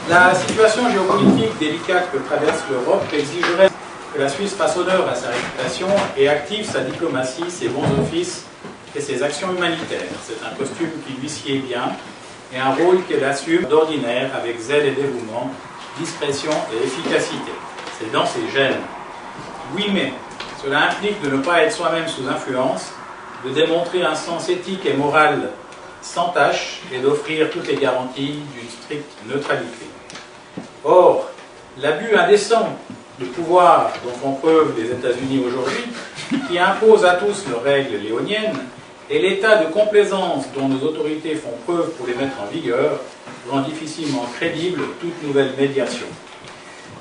La situation géopolitique délicate que traverse l'Europe exigerait que la Suisse fasse honneur à sa réputation et active sa diplomatie, ses bons offices et ses actions humanitaires. C'est un costume qui lui sied bien et un rôle qu'elle assume d'ordinaire avec zèle et dévouement, discrétion et efficacité. C'est dans ses gènes. Oui, mais cela implique de ne pas être soi-même sous influence, de démontrer un sens éthique et moral sans tâche et d'offrir toutes les garanties d'une stricte neutralité. Or, l'abus indécent de pouvoir dont font preuve les États-Unis aujourd'hui, qui imposent à tous leurs règles léoniennes, et l'état de complaisance dont nos autorités font preuve pour les mettre en vigueur, rend difficilement crédible toute nouvelle médiation.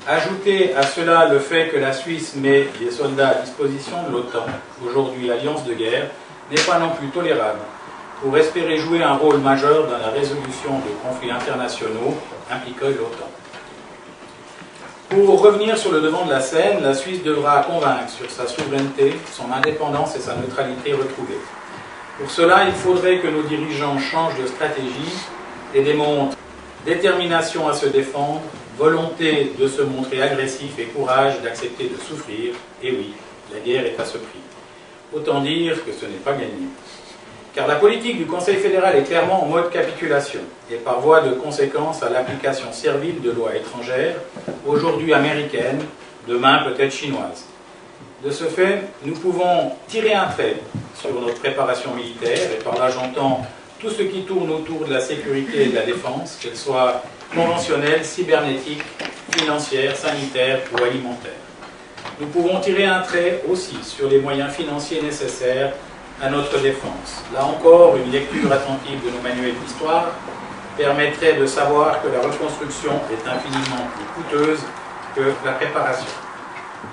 Ajoutez à cela le fait que la Suisse met des soldats à disposition de l'OTAN, aujourd'hui l'alliance de guerre, n'est pas non plus tolérable pour espérer jouer un rôle majeur dans la résolution de conflits internationaux impliquant l'OTAN. Pour revenir sur le devant de la scène, la Suisse devra convaincre sur sa souveraineté, son indépendance et sa neutralité retrouvée. Pour cela, il faudrait que nos dirigeants changent de stratégie et démontrent détermination à se défendre, volonté de se montrer agressif et courage d'accepter de souffrir. Et oui, la guerre est à ce prix. Autant dire que ce n'est pas gagné. Car la politique du Conseil fédéral est clairement en mode capitulation et par voie de conséquence à l'application servile de lois étrangères, aujourd'hui américaines, demain peut-être chinoises. De ce fait, nous pouvons tirer un trait sur notre préparation militaire, et par là j'entends tout ce qui tourne autour de la sécurité et de la défense, qu'elle soit conventionnelle, cybernétique, financière, sanitaire ou alimentaire. Nous pouvons tirer un trait aussi sur les moyens financiers nécessaires à notre défense. Là encore, une lecture attentive de nos manuels d'histoire permettrait de savoir que la reconstruction est infiniment plus coûteuse que la préparation.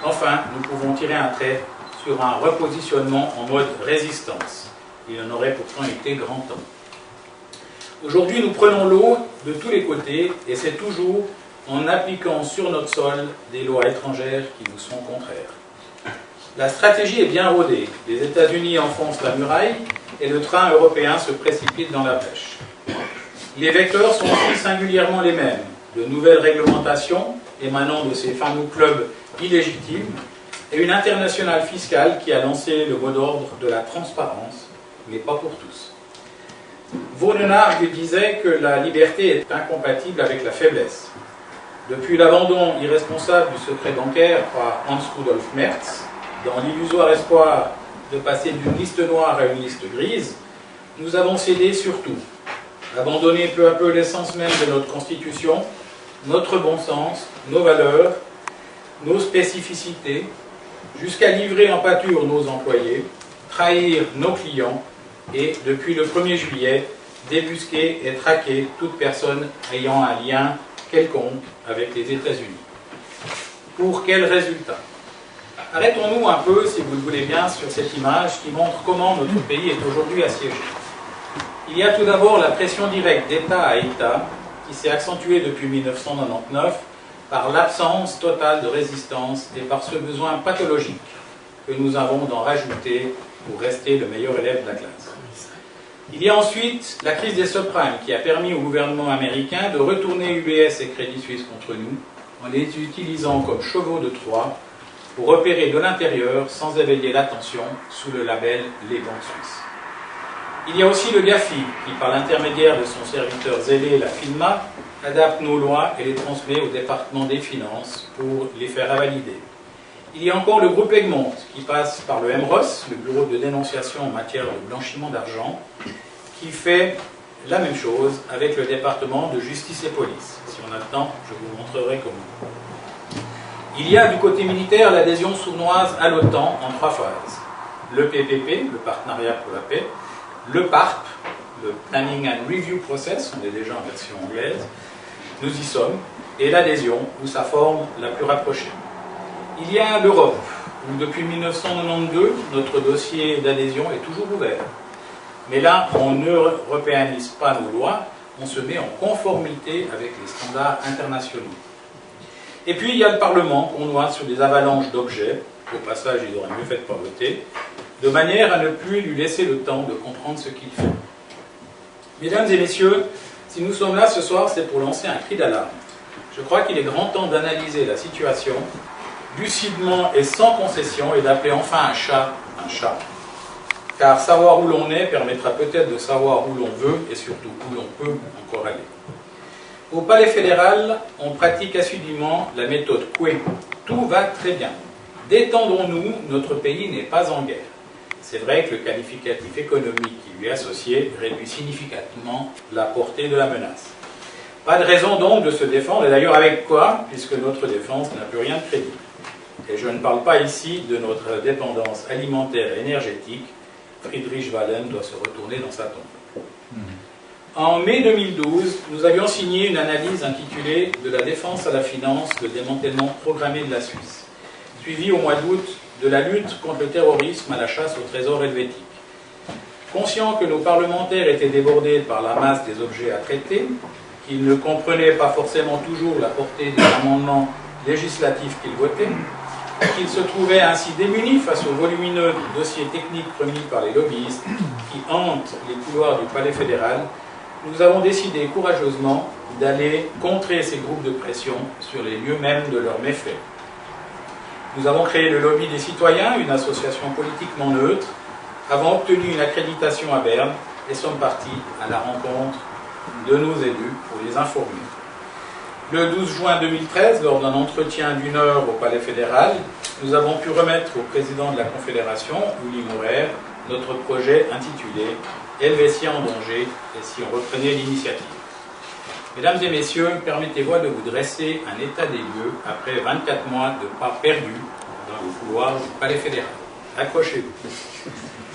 Enfin, nous pouvons tirer un trait sur un repositionnement en mode résistance. Il en aurait pourtant été grand temps. Aujourd'hui, nous prenons l'eau de tous les côtés et c'est toujours en appliquant sur notre sol des lois étrangères qui nous sont contraires. La stratégie est bien rodée. Les États-Unis enfoncent la muraille et le train européen se précipite dans la brèche. Les vecteurs sont aussi singulièrement les mêmes. De nouvelles réglementations émanant de ces fameux clubs illégitimes et une internationale fiscale qui a lancé le mot d'ordre de la transparence, mais pas pour tous. Vaugrenard disait que la liberté est incompatible avec la faiblesse. Depuis l'abandon irresponsable du secret bancaire par Hans Rudolf Merz, dans l'illusoire espoir de passer d'une liste noire à une liste grise, nous avons cédé sur tout, abandonné peu à peu l'essence même de notre Constitution, notre bon sens, nos valeurs, nos spécificités, jusqu'à livrer en pâture nos employés, trahir nos clients et, depuis le 1er juillet, débusquer et traquer toute personne ayant un lien quelconque avec les États-Unis. Pour quel résultat ? Arrêtons-nous un peu, si vous le voulez bien, sur cette image qui montre comment notre pays est aujourd'hui assiégé. Il y a tout d'abord la pression directe d'État à État qui s'est accentuée depuis 1999 par l'absence totale de résistance et par ce besoin pathologique que nous avons d'en rajouter pour rester le meilleur élève de la classe. Il y a ensuite la crise des subprimes qui a permis au gouvernement américain de retourner UBS et Crédit Suisse contre nous en les utilisant comme chevaux de Troie pour opérer de l'intérieur sans éveiller l'attention sous le label Les banques suisses. Il y a aussi le GAFI qui, par l'intermédiaire de son serviteur zélé, la FINMA, adapte nos lois et les transmet au département des finances pour les faire valider. Il y a encore le groupe Egmont qui passe par le MROS, le bureau de dénonciation en matière de blanchiment d'argent, qui fait la même chose avec le département de justice et police. Si on a le temps, je vous montrerai comment. Il y a du côté militaire l'adhésion sournoise à l'OTAN en 3 phases. Le PPP, le partenariat pour la paix, le PARP, le Planning and Review Process, on est déjà en version anglaise, nous y sommes, et l'adhésion, ou sa forme la plus rapprochée. Il y a l'Europe, où depuis 1992, notre dossier d'adhésion est toujours ouvert. Mais là, on ne européanise pas nos lois, on se met en conformité avec les standards internationaux. Et puis il y a le Parlement qu'on noie sur des avalanches d'objets, au passage il aurait mieux fait de ne pas voter, de manière à ne plus lui laisser le temps de comprendre ce qu'il fait. Mesdames et messieurs, si nous sommes là ce soir, c'est pour lancer un cri d'alarme. Je crois qu'il est grand temps d'analyser la situation lucidement et sans concession et d'appeler enfin un chat un chat. Car savoir où l'on est permettra peut-être de savoir où l'on veut et surtout où l'on peut encore aller. Au Palais fédéral, on pratique assidûment la méthode Coué. Tout va très bien. Détendons-nous, notre pays n'est pas en guerre. C'est vrai que le qualificatif économique qui lui est associé réduit significativement la portée de la menace. Pas de raison donc de se défendre, et d'ailleurs avec quoi, puisque notre défense n'a plus rien de crédible. Et je ne parle pas ici de notre dépendance alimentaire et énergétique. Friedrich Wallen doit se retourner dans sa tombe. En mai 2012, nous avions signé une analyse intitulée « De la défense à la finance, le démantèlement programmé de la Suisse », suivie au mois d'août de la lutte contre le terrorisme à la chasse au trésor helvétique. Conscients que nos parlementaires étaient débordés par la masse des objets à traiter, qu'ils ne comprenaient pas forcément toujours la portée des amendements législatifs qu'ils votaient, qu'ils se trouvaient ainsi démunis face aux volumineux dossiers techniques remis par les lobbyistes qui hantent les couloirs du Palais fédéral, nous avons décidé courageusement d'aller contrer ces groupes de pression sur les lieux mêmes de leurs méfaits. Nous avons créé le Lobby des citoyens, une association politiquement neutre, avons obtenu une accréditation à Berne et sommes partis à la rencontre de nos élus pour les informer. Le 12 juin 2013, lors d'un entretien d'1 heure au Palais fédéral, nous avons pu remettre au président de la Confédération, Uli Maurer, notre projet intitulé « Helvétiens en danger et si on reprenait l'initiative ». Mesdames et messieurs, permettez-moi de vous dresser un état des lieux après 24 mois de pas perdus dans le couloir du Palais fédéral. Accrochez-vous.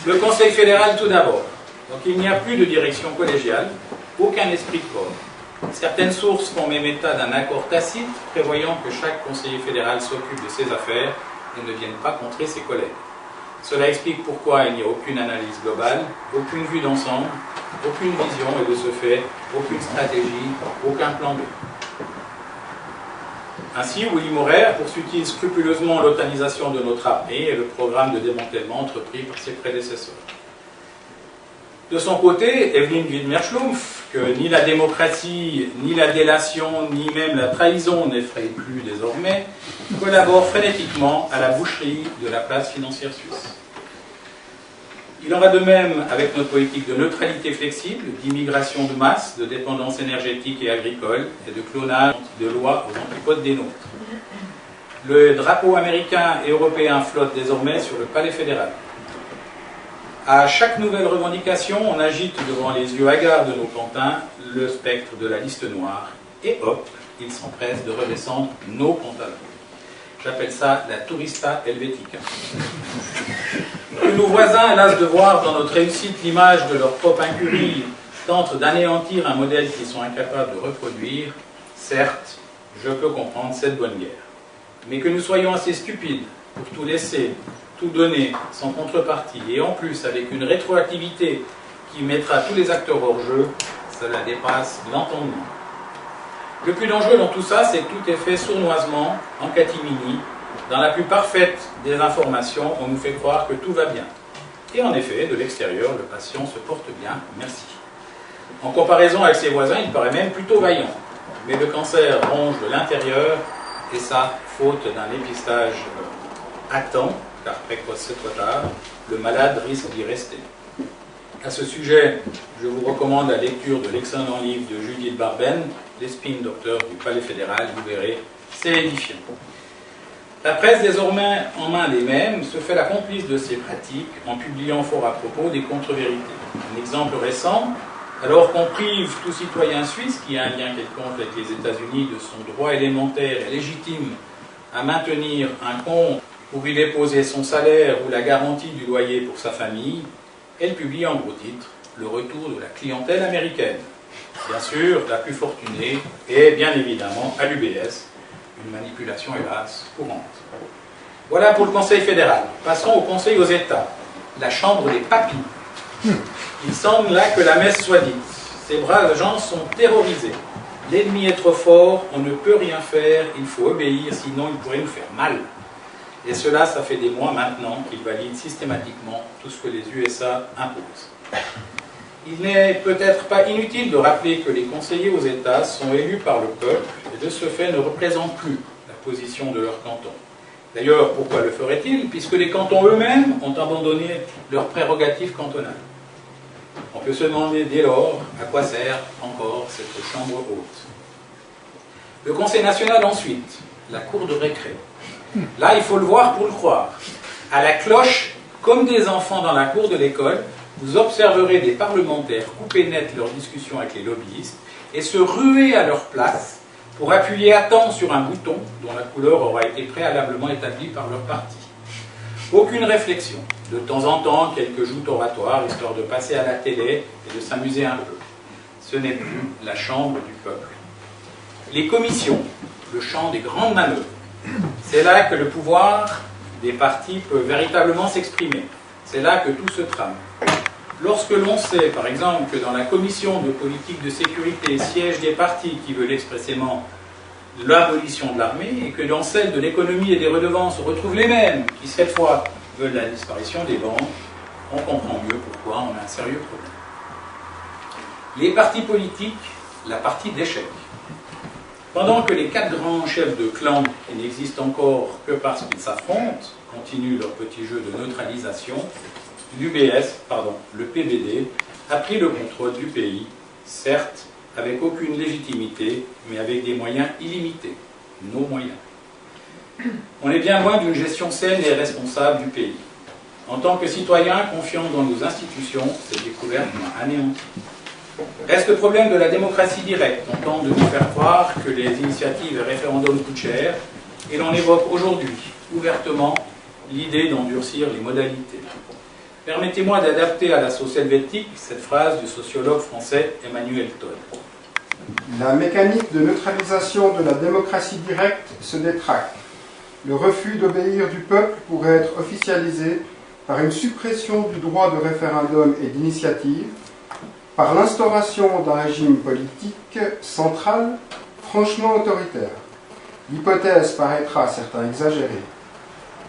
Le Conseil fédéral tout d'abord. Donc il n'y a plus de direction collégiale, aucun esprit de corps. Certaines sources font même état d'un accord tacite prévoyant que chaque conseiller fédéral s'occupe de ses affaires et ne vienne pas contrer ses collègues. Cela explique pourquoi il n'y a aucune analyse globale, aucune vue d'ensemble, aucune vision et de ce fait, aucune stratégie, aucun plan B. Ainsi, Uli Maurer poursuit-il scrupuleusement l'otanisation de notre armée et le programme de démantèlement entrepris par ses prédécesseurs. De son côté, Evelyn Widmer-Schlumpf, que ni la démocratie, ni la délation, ni même la trahison n'effraient plus désormais, collabore frénétiquement à la boucherie de la place financière suisse. Il en va de même avec notre politique de neutralité flexible, d'immigration de masse, de dépendance énergétique et agricole, et de clonage de lois aux antipodes des nôtres. Le drapeau américain et européen flotte désormais sur le Palais fédéral. À chaque nouvelle revendication, on agite devant les yeux hagards de nos pantins le spectre de la liste noire, et hop, ils s'empressent de redescendre nos pantalons. J'appelle ça la tourista helvética. Que nos voisins, hélas de voir dans notre réussite l'image de leur propre incurie, tentent d'anéantir un modèle qu'ils sont incapables de reproduire, certes, je peux comprendre cette bonne guerre. Mais que nous soyons assez stupides pour tout laisser, tout donner, sans contrepartie, et en plus avec une rétroactivité qui mettra tous les acteurs hors jeu, cela dépasse l'entendement. Le plus dangereux dans tout ça, c'est que tout est fait sournoisement, en catimini. Dans la plus parfaite des informations, on nous fait croire que tout va bien. Et en effet, de l'extérieur, le patient se porte bien, merci. En comparaison avec ses voisins, il paraît même plutôt vaillant. Mais le cancer ronge de l'intérieur, et ça, faute d'un dépistage à temps, car précoce c'est trop tard, le malade risque d'y rester. À ce sujet, je vous recommande la lecture de l'excellent livre de Judith Barben, Les Spin Doctors du Palais fédéral, vous verrez, c'est édifiant. La presse, désormais en main des mêmes, se fait la complice de ces pratiques en publiant fort à propos des contre-vérités. Un exemple récent, alors qu'on prive tout citoyen suisse qui a un lien quelconque avec les États-Unis de son droit élémentaire et légitime à maintenir un compte pour y déposer son salaire ou la garantie du loyer pour sa famille, elle publie en gros titre « Le retour de la clientèle américaine ». Bien sûr, la plus fortunée est bien évidemment à l'UBS, une manipulation hélas courante. Voilà pour le Conseil fédéral. Passons au Conseil aux États, la chambre des papis. Il semble là que la messe soit dite. Ces braves gens sont terrorisés. L'ennemi est trop fort, on ne peut rien faire, il faut obéir, sinon il pourrait nous faire mal. Et cela, ça fait des mois maintenant qu'ils valident systématiquement tout ce que les USA imposent. Il n'est peut-être pas inutile de rappeler que les conseillers aux États sont élus par le peuple, et de ce fait, ne représentent plus la position de leur canton. D'ailleurs, pourquoi le ferait-il? Puisque les cantons eux-mêmes ont abandonné leurs prérogatives cantonales. On peut se demander dès lors à quoi sert encore cette chambre haute. Le Conseil national ensuite, la cour de récré. Là, il faut le voir pour le croire. À la cloche, comme des enfants dans la cour de l'école, vous observerez des parlementaires couper net leurs discussions avec les lobbyistes et se ruer à leur place pour appuyer à temps sur un bouton dont la couleur aura été préalablement établie par leur parti. Aucune réflexion. De temps en temps, quelques joutes oratoires, histoire de passer à la télé et de s'amuser un peu. Ce n'est plus la chambre du peuple. Les commissions, le champ des grandes manœuvres. C'est là que le pouvoir des partis peut véritablement s'exprimer. C'est là que tout se trame. Lorsque l'on sait, par exemple, que dans la commission de politique de sécurité siègent des partis qui veulent expressément l'abolition de l'armée, et que dans celle de l'économie et des redevances on retrouve les mêmes qui, cette fois, veulent la disparition des banques, on comprend mieux pourquoi on a un sérieux problème. Les partis politiques, la partie d'échec. Pendant que les 4 grands chefs de clan, qui n'existent encore que parce qu'ils s'affrontent, continuent leur petit jeu de neutralisation, le PBD, a pris le contrôle du pays, certes avec aucune légitimité, mais avec des moyens illimités, nos moyens. On est bien loin d'une gestion saine et responsable du pays. En tant que citoyen confiant dans nos institutions, cette découverte m'a anéanti. Reste le problème de la démocratie directe. On tente de nous faire croire que les initiatives et référendums coûtent cher, et l'on évoque aujourd'hui, ouvertement, l'idée d'endurcir les modalités. Permettez-moi d'adapter à la sauce helvétique cette phrase du sociologue français Emmanuel Todd. La mécanique de neutralisation de la démocratie directe se détraque. Le refus d'obéir du peuple pourrait être officialisé par une suppression du droit de référendum et d'initiative, par l'instauration d'un régime politique central franchement autoritaire. L'hypothèse paraîtra certes exagérée,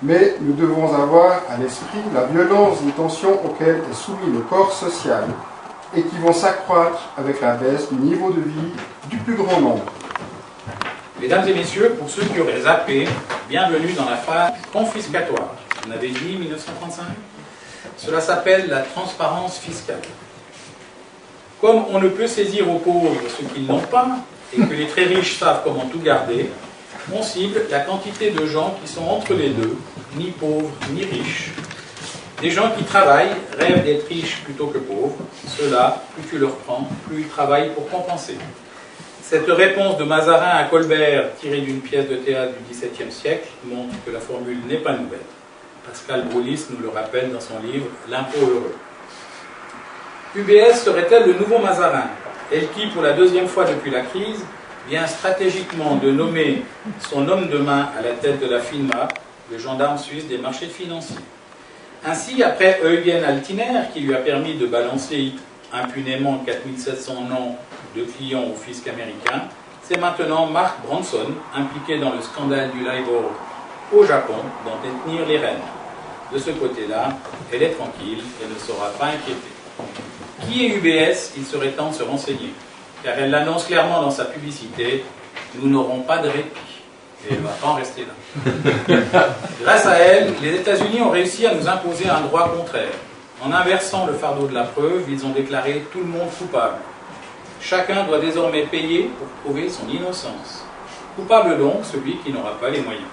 mais nous devons avoir à l'esprit la violence des tensions auxquelles est soumis le corps social et qui vont s'accroître avec la baisse du niveau de vie du plus grand nombre. Mesdames et messieurs, pour ceux qui auraient zappé, bienvenue dans la phase confiscatoire. On avait dit 1935. Cela s'appelle la transparence fiscale. Comme on ne peut saisir aux pauvres ce qu'ils n'ont pas, et que les très riches savent comment tout garder, on cible la quantité de gens qui sont entre les deux, ni pauvres ni riches. Des gens qui travaillent, rêvent d'être riches plutôt que pauvres. Ceux-là, plus tu leur prends, plus ils travaillent pour compenser. Cette réponse de Mazarin à Colbert, tirée d'une pièce de théâtre du XVIIe siècle, montre que la formule n'est pas nouvelle. Pascal Brulis nous le rappelle dans son livre « L'impôt heureux ». UBS serait-elle le nouveau Mazarin, elle qui, pour la 2e fois depuis la crise, vient stratégiquement de nommer son homme de main à la tête de la FINMA, le gendarme suisse des marchés financiers. Ainsi, après Eugen Altiner, qui lui a permis de balancer impunément 4700 noms de clients au fisc américain, c'est maintenant Mark Branson, impliqué dans le scandale du LIBOR au Japon, d'en détenir les rênes. De ce côté-là, elle est tranquille et ne sera pas inquiétée. Qui est UBS? Il serait temps de se renseigner, car elle l'annonce clairement dans sa publicité, nous n'aurons pas de répit. Et elle ne va pas en rester là. Grâce à elle, les États-Unis ont réussi à nous imposer un droit contraire. En inversant le fardeau de la preuve, ils ont déclaré tout le monde coupable. Chacun doit désormais payer pour prouver son innocence. Coupable donc celui qui n'aura pas les moyens.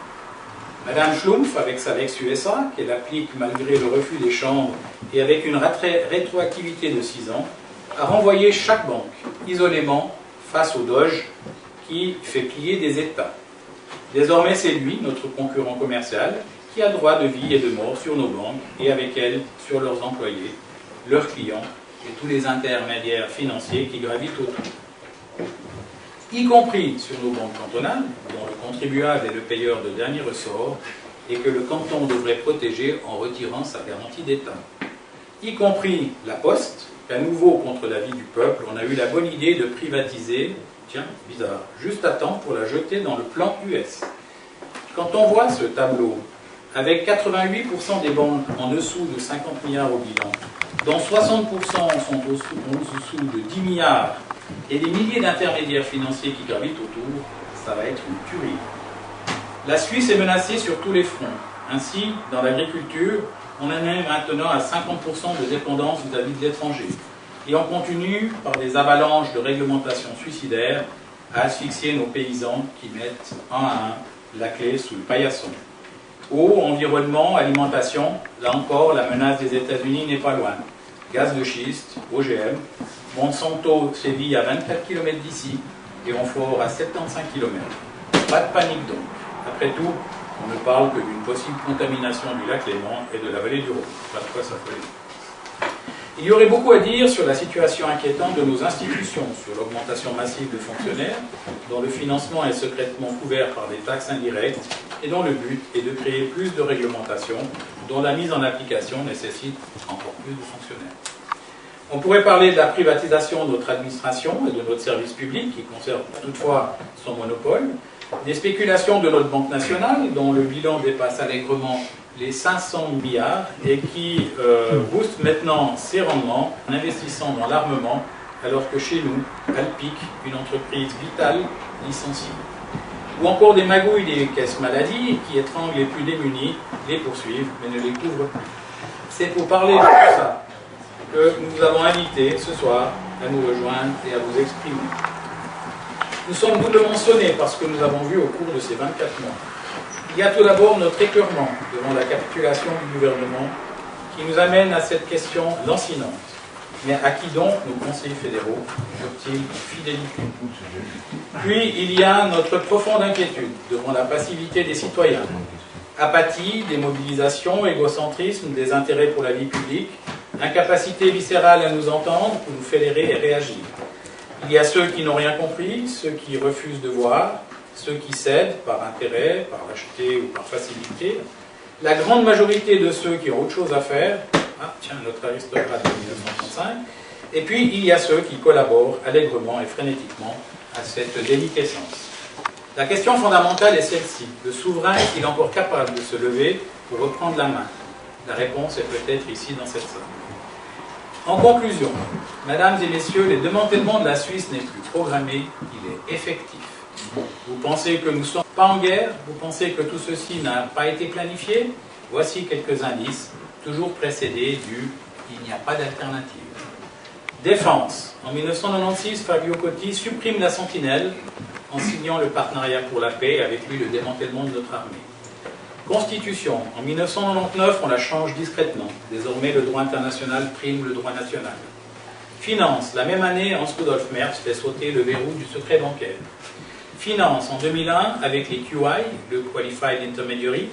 Madame Schlumpf, avec sa Lex USA, qu'elle applique malgré le refus des chambres et avec une rétroactivité de 6 ans, a renvoyé chaque banque, isolément, face au Doge, qui fait plier des États. Désormais, c'est lui, notre concurrent commercial, qui a le droit de vie et de mort sur nos banques et avec elles sur leurs employés, leurs clients et tous les intermédiaires financiers qui gravitent autour. Y compris sur nos banques cantonales, dont le contribuable est le payeur de dernier ressort et que le canton devrait protéger en retirant sa garantie d'État. Y compris la Poste, qu'à nouveau contre l'avis du peuple, on a eu la bonne idée de privatiser, tiens, bizarre, juste à temps pour la jeter dans le plan US. Quand on voit ce tableau, avec 88% des banques en dessous de 50 milliards au bilan, dont 60% sont en dessous de 10 milliards, et des milliers d'intermédiaires financiers qui gravitent autour, ça va être une tuerie. La Suisse est menacée sur tous les fronts. Ainsi, dans l'agriculture, on en est maintenant à 50% de dépendance vis-à-vis de l'étranger. Et on continue, par des avalanches de réglementations suicidaires, à asphyxier nos paysans qui mettent un à un la clé sous le paillasson. Eau, environnement, alimentation, là encore, la menace des États-Unis n'est pas loin. Gaz de schiste, OGM, Monsanto sévit à 24 km d'ici et Onfort à 75 km. Pas de panique donc. Après tout, on ne parle que d'une possible contamination du lac Léman et de la vallée du Rhône. Pas de quoi s'affoler. Il y aurait beaucoup à dire sur la situation inquiétante de nos institutions, sur l'augmentation massive de fonctionnaires, dont le financement est secrètement couvert par des taxes indirectes et dont le but est de créer plus de réglementation, dont la mise en application nécessite encore plus de fonctionnaires. On pourrait parler de la privatisation de notre administration et de notre service public, qui conserve toutefois son monopole, des spéculations de notre Banque nationale, dont le bilan dépasse allègrement les 500 milliards et qui booste maintenant ses rendements en investissant dans l'armement, alors que chez nous, Alpic, une entreprise vitale, licencie. Ou encore des magouilles des caisses maladies qui étranglent les plus démunis, les poursuivent, mais ne les couvrent plus. C'est pour parler de tout ça que nous vous avons invité ce soir à nous rejoindre et à vous exprimer. Nous sommes doublement sonnés par ce que nous avons vu au cours de ces 24 mois. Il y a tout d'abord notre écœurement devant la capitulation du gouvernement qui nous amène à cette question lancinante. Mais à qui donc nos conseillers fédéraux jurent-ils fidélité? Puis il y a notre profonde inquiétude devant la passivité des citoyens. Apathie, démobilisation, égocentrisme, désintérêt pour la vie publique, incapacité viscérale à nous entendre, pour nous fédérer et réagir. Il y a ceux qui n'ont rien compris, ceux qui refusent de voir, ceux qui cèdent par intérêt, par lâcheté ou par facilité. La grande majorité de ceux qui ont autre chose à faire, tiens, notre aristocrate de 1935, et puis il y a ceux qui collaborent allègrement et frénétiquement à cette déliquescence. La question fondamentale est celle-ci. Le souverain est-il encore capable de se lever pour reprendre la main? La réponse est peut-être ici dans cette salle. En conclusion, mesdames et messieurs, le démantèlement de la Suisse n'est plus programmé, il est effectif. Vous pensez que nous ne sommes pas en guerre? Vous pensez que tout ceci n'a pas été planifié? Voici quelques indices, toujours précédés du « il n'y a pas d'alternative ». Défense. En 1996, Fabio Cotti supprime la Sentinelle en signant le partenariat pour la paix et avec lui le démantèlement de notre armée. Constitution. En 1999, on la change discrètement. Désormais, le droit international prime le droit national. Finance. La même année, Hans-Rudolf Merz fait sauter le verrou du secret bancaire. Finance. En 2001, avec les QI, le Qualified Intermediary,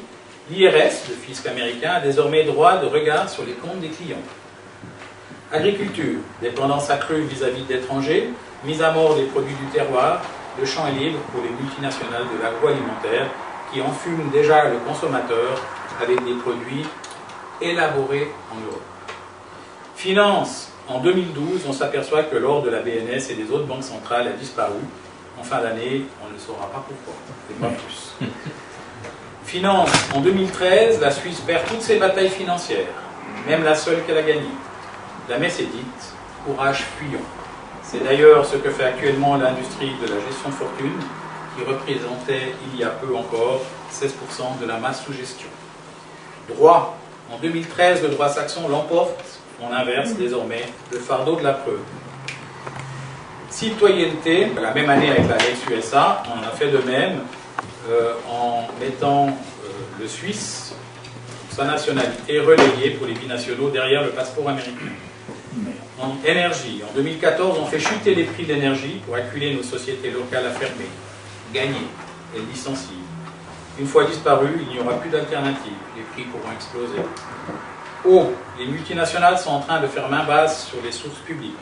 l'IRS, le fisc américain, a désormais droit de regard sur les comptes des clients. Agriculture. Dépendance accrue vis-à-vis d'étrangers, mise à mort des produits du terroir, le champ est libre pour les multinationales de l'agroalimentaire qui enfument déjà le consommateur avec des produits élaborés en Europe. Finance. En 2012, on s'aperçoit que l'or de la BNS et des autres banques centrales a disparu. En fin d'année, on ne saura pas pourquoi, et pas plus. Finance. En 2013, la Suisse perd toutes ses batailles financières, même la seule qu'elle a gagnée. La messe est dite, courage fuyant. C'est d'ailleurs ce que fait actuellement l'industrie de la gestion de fortune, qui représentait il y a peu encore 16% de la masse sous gestion. Droit. En 2013, le droit saxon l'emporte, on inverse désormais le fardeau de la preuve. Citoyenneté, la même année avec la Lex USA, on a fait de même en mettant le Suisse, sa nationalité, relayée pour les binationaux derrière le passeport américain. En énergie, en 2014, on fait chuter les prix de l'énergie pour acculer nos sociétés locales à fermer, gagner et licencier. Une fois disparu, il n'y aura plus d'alternative, les prix pourront exploser. Eau, les multinationales sont en train de faire main basse sur les sources publiques.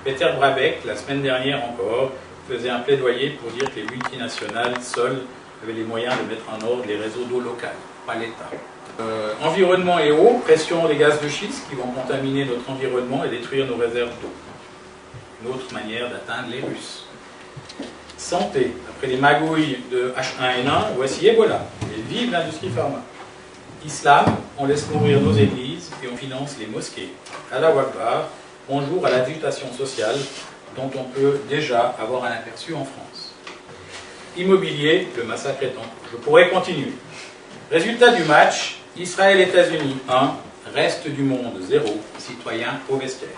Peter Brabeck, la semaine dernière encore, faisait un plaidoyer pour dire que les multinationales seules avaient les moyens de mettre en ordre les réseaux d'eau locales, pas l'État. Environnement et eau, pression des gaz de schiste qui vont contaminer notre environnement et détruire nos réserves d'eau. Une autre manière d'atteindre les Russes. Santé, après les magouilles de H1N1, voici Ebola. Et vive l'industrie pharma. Islam, on laisse mourir nos églises et on finance les mosquées. Allah Akbar, bonjour à l'adultation sociale dont on peut déjà avoir un aperçu en France. Immobilier, le massacre est en cours. Je pourrais continuer. Résultat du match, Israël-États-Unis 1, reste du monde 0, citoyens au vestiaire.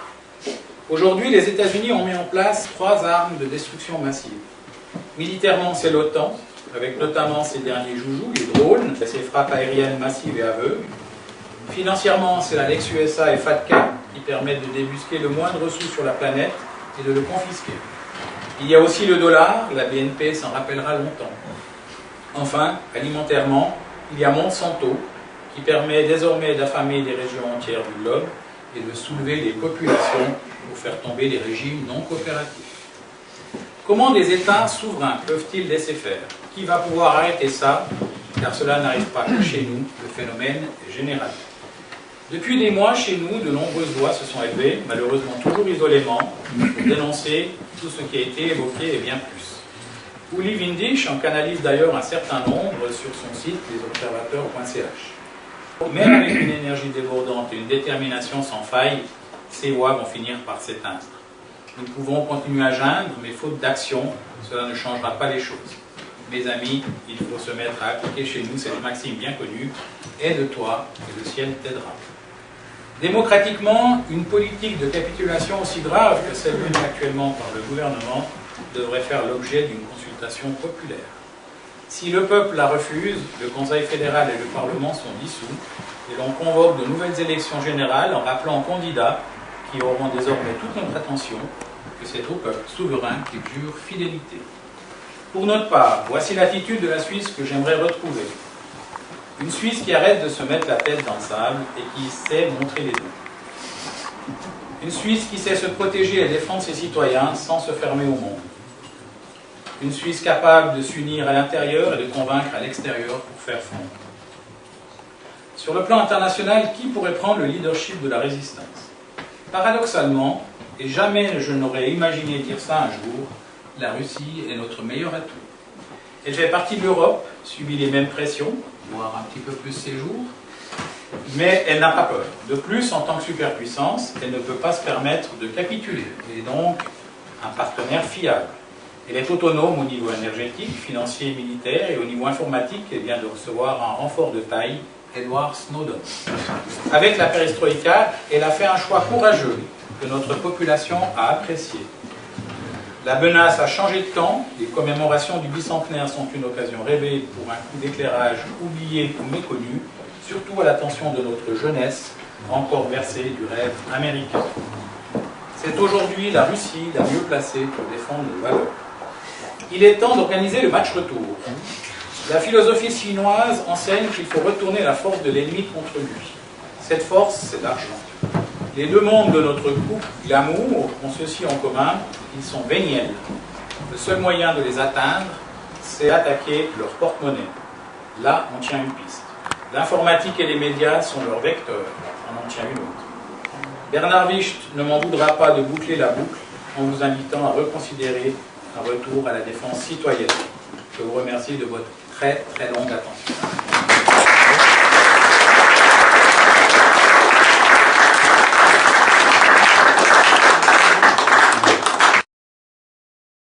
Aujourd'hui, les États-Unis ont mis en place 3 armes de destruction massive. Militairement, c'est l'OTAN, avec notamment ses derniers joujoux, les drones, et ses frappes aériennes massives et aveugles. Financièrement, c'est l'annexe USA et FATCA, qui permettent de débusquer le moindre sou sur la planète et de le confisquer. Il y a aussi le dollar, la BNP s'en rappellera longtemps. Enfin, alimentairement, il y a Monsanto, qui permet désormais d'affamer des régions entières du globe et de soulever les populations pour faire tomber les régimes non coopératifs. Comment des États souverains peuvent-ils laisser faire? Qui va pouvoir arrêter ça? Car cela n'arrive pas que chez nous, le phénomène est général. Depuis des mois, chez nous, de nombreuses voix se sont élevées, malheureusement toujours isolément, pour dénoncer tout ce qui a été évoqué et bien plus. Uli Windisch en canalise d'ailleurs un certain nombre sur son site lesobservateurs.ch. Même avec une énergie débordante et une détermination sans faille, ces voix vont finir par s'éteindre. Nous pouvons continuer à geindre, mais faute d'action, cela ne changera pas les choses. Mes amis, il faut se mettre à appliquer chez nous cette maxime bien connue, aide-toi et le ciel t'aidera. Démocratiquement, une politique de capitulation aussi grave que celle menée actuellement par le gouvernement devrait faire l'objet d'une consultation populaire. Si le peuple la refuse, le Conseil fédéral et le Parlement sont dissous et l'on convoque de nouvelles élections générales en rappelant aux candidats qui auront désormais toute notre attention que c'est au peuple souverain qui jure fidélité. Pour notre part, voici l'attitude de la Suisse que j'aimerais retrouver. Une Suisse qui arrête de se mettre la tête dans le sable et qui sait montrer les dents. Une Suisse qui sait se protéger et défendre ses citoyens sans se fermer au monde. Une Suisse capable de s'unir à l'intérieur et de convaincre à l'extérieur pour faire front. Sur le plan international, qui pourrait prendre le leadership de la résistance? Paradoxalement, et jamais je n'aurais imaginé dire ça un jour, la Russie est notre meilleur atout. Elle fait partie de l'Europe, subit les mêmes pressions, voire un petit peu plus ses jours, mais elle n'a pas peur. De plus, en tant que superpuissance, elle ne peut pas se permettre de capituler. Elle est donc un partenaire fiable. Elle est autonome au niveau énergétique, financier et militaire, et au niveau informatique, elle vient de recevoir un renfort de taille, Edward Snowden. Avec la perestroïka, elle a fait un choix courageux que notre population a apprécié. La menace a changé de camp, les commémorations du bicentenaire sont une occasion rêvée pour un coup d'éclairage oublié ou méconnu, surtout à l'attention de notre jeunesse, encore bercée du rêve américain. C'est aujourd'hui la Russie la mieux placée pour défendre nos valeurs. Il est temps d'organiser le match retour. La philosophie chinoise enseigne qu'il faut retourner la force de l'ennemi contre lui. Cette force, c'est l'argent. Les deux mondes de notre couple, l'amour, ont ceci en commun, ils sont véniels. Le seul moyen de les atteindre, c'est attaquer leur porte-monnaie. Là, on tient une piste. L'informatique et les médias sont leurs vecteurs, on en tient une autre. Bernard Wicht ne m'en voudra pas de boucler la boucle en vous invitant à reconsidérer un retour à la défense citoyenne. Je vous remercie de votre très longue attention.